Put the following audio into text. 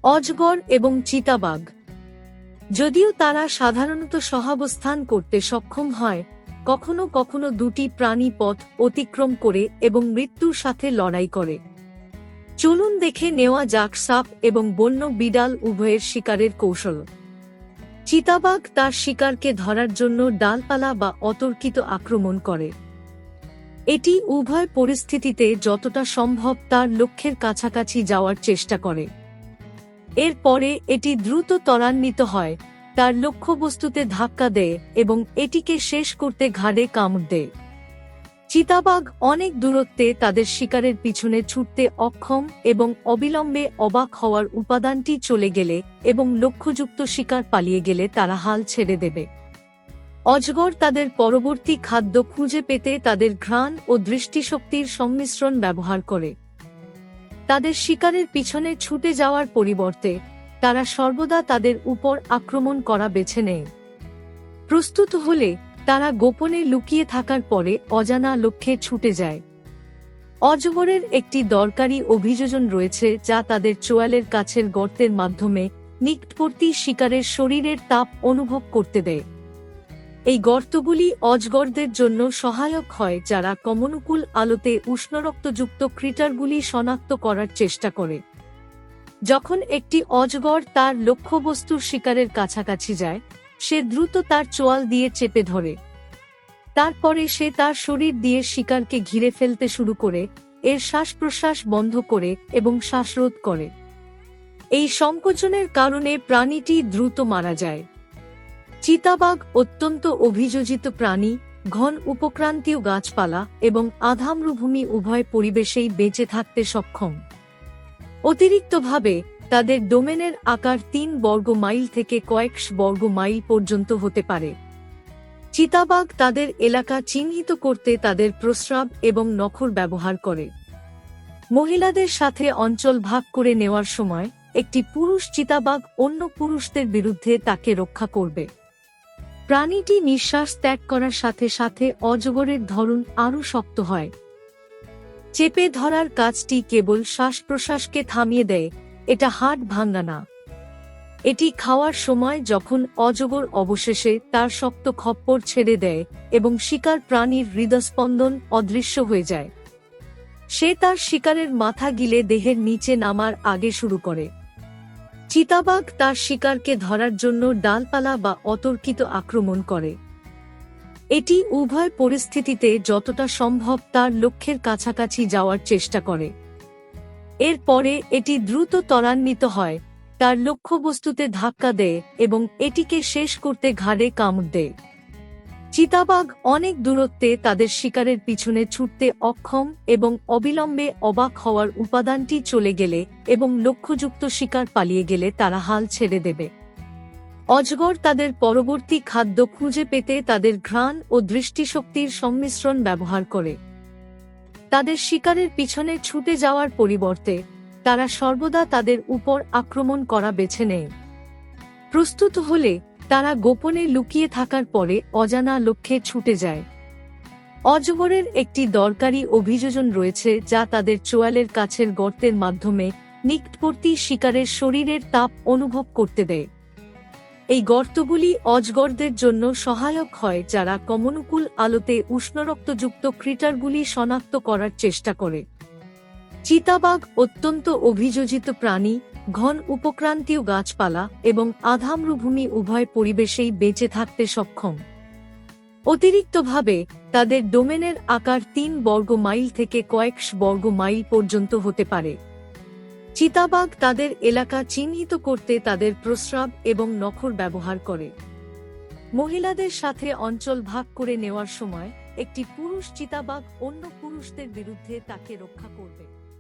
অজগর এবং চিতাবাঘ। যদিও তারা সাধারণত সহাবস্থান করতে সক্ষম হয়, কখনো কখনো দুটি প্রাণী পথ অতিক্রম করে এবং মৃত্যুর সাথে লড়াই করে। চলুন দেখে নেওয়া যাক সাপ এবং বন্য বিড়াল উভয়ের শিকারের কৌশল। চিতাবাঘ তার শিকারকে ধরার জন্য ডালপালা বা অতর্কিত আক্রমণ করে। এটি উভয় পরিস্থিতিতে যতটা সম্ভব তার লক্ষ্যের কাছাকাছি যাওয়ার চেষ্টা করে। এরপরে এটি দ্রুত ত্বরান্বিত হয়, তার লক্ষ্যবস্তুতে ধাক্কা দেয় এবং এটিকে শেষ করতে ঘাড়ে কামড় দেয়। চিতাবাঘ অনেক দূরত্বে তাদের শিকারের পিছনে ছুটতে অক্ষম এবং অবিলম্বে অবাক হওয়ার উপাদানটি চলে গেলে এবং লক্ষ্যযুক্ত শিকার পালিয়ে গেলে তারা হাল ছেড়ে দেবে। অজগর তাদের পরবর্তী খাদ্য খুঁজে পেতে তাদের ঘ্রাণ ও দৃষ্টিশক্তির সংমিশ্রণ ব্যবহার করে। তাদের শিকারের পিছনে ছুটে যাওয়ার পরিবর্তে তারা সর্বদা তাদের উপর আক্রমণ করা বেছে নেয়। প্রস্তুত হলে তারা গোপনে লুকিয়ে থাকার পরে অজানা লক্ষ্যে ছুটে যায়। অজগরের একটি দরকারি অভিযোজন রয়েছে যা তাদের চোয়ালের কাছের গর্তের মাধ্যমে নিকটবর্তী শিকারের শরীরের তাপ অনুভব করতে দেয়। এই গর্তগুলি অজগরদের জন্য সহায়ক হয় যারা কমনুকূল আলোতে উষ্ণরক্তযুক্ত ক্রিটারগুলি শনাক্ত করার চেষ্টা করে। যখন একটি অজগর তার লক্ষ্যবস্তুর শিকারের কাছাকাছি যায়, সে দ্রুত তার চোয়াল দিয়ে চেপে ধরে। তারপরে সে তার শরীর দিয়ে শিকারকে ঘিরে ফেলতে শুরু করে, এর শ্বাস-প্রশ্বাস বন্ধ করে এবং শ্বাসরোধ করে। এই সংকোচনের কারণে প্রাণীটি দ্রুত মারা যায়। চিতাবাঘ অত্যন্ত অভিযোজিত প্রাণী, ঘন উপক্রান্তীয় গাছপালা এবং আধাম্রভূমি উভয় পরিবেশেই বেঁচে থাকতে সক্ষম। অতিরিক্তভাবে তাদের ডোমেনের আকার ৩ বর্গ মাইল থেকে কয়েকশ বর্গ মাইল পর্যন্ত হতে পারে। চিতাবাঘ তাদের এলাকা চিহ্নিত করতে তাদের প্রস্রাব এবং নখর ব্যবহার করে। মহিলাদের সাথে অঞ্চল ভাগ করে নেওয়ার সময় একটি পুরুষ চিতাবাঘ অন্য পুরুষদের বিরুদ্ধে তাকে রক্ষা করবে। প্রাণীটি নিঃশ্বাস ত্যাগ করার সাথে সাথে অজগরের ধরন আরও শক্ত হয়। চেপে ধরার কাজটি কেবল শ্বাস-প্রশ্বাসকে থামিয়ে দেয়, এটা হাড় ভাঙা না। এটি খাওয়ার সময় যখন অজগর অবশেষে তার শক্ত খপ্পর ছেড়ে দেয় এবং শিকার প্রাণীর হৃদস্পন্দন অদৃশ্য হয়ে যায়, সে তার শিকারের মাথা গিলে দেহের নিচে নামার আগে শুরু করে। চিতাবাঘ তার শিকারকে ধরার জন্য ডালপালা বা অতর্কিত আক্রমণ করে। এটি উভয় পরিস্থিতিতে যতটা সম্ভব তার লক্ষ্যের কাছাকাছি যাওয়ার চেষ্টা করে। এরপরে এটি দ্রুত ত্বরান্বিত হয়, তার লক্ষ্যবস্তুতে ধাক্কা দেয় এবং এটিকে শেষ করতে ঘাড়ে কামড় দেয়। চিতাবাঘ অনেক দূরত্বে তাদের শিকারের পিছনে ছুটতে অক্ষম এবং অবিলম্বে অবাক হওয়ার উপাদানটি চলে গেলে এবং লক্ষ্যযুক্ত শিকার পালিয়ে গেলে তারা হাল ছেড়ে দেবে। অজগর তাদের পরবর্তী খাদ্য খুঁজে পেতে তাদের ঘ্রাণ ও দৃষ্টিশক্তির সংমিশ্রণ ব্যবহার করে। তাদের শিকারের পিছনে ছুটে যাওয়ার পরিবর্তে তারা সর্বদা তাদের উপর আক্রমণ করা বেছে নেয়। প্রস্তুত হলে তারা গোপনে লুকিয়ে থাকার পরে অজানা লক্ষ্যে ছুটে যায়। অজগরের একটি দরকারি অভিযোজন রয়েছে যা তাদের চোয়ালের কাছের গর্তের মাধ্যমে নিকটবর্তী শিকারের শরীরের তাপ অনুভব করতে দেয়। এই গর্তগুলি অজগরদের জন্য সহায়ক হয় যারা কমনুকূল আলোতে উষ্ণরক্তযুক্ত ক্রিটারগুলি শনাক্ত করার চেষ্টা করে। চিতাবাঘ অত্যন্ত অভিযোজিত প্রাণী, ঘন উপক্রান্তীয় গাছপালা এবং আধাম্রভূমি উভয় পরিবেশেই বেঁচে থাকতে সক্ষম। অতিরিক্তভাবে তাদের ডোমেনের আকার ৩ বর্গ মাইল থেকে কয়েকশ বর্গ মাইল পর্যন্ত হতে পারে। চিতাবাঘ তাদের এলাকা চিহ্নিত করতে তাদের প্রস্রাব এবং নখর ব্যবহার করে। মহিলাদের সাথে অঞ্চল ভাগ করে নেওয়ার সময় একটি পুরুষ চিতাবাঘ অন্য পুরুষদের বিরুদ্ধে তাকে রক্ষা করবে।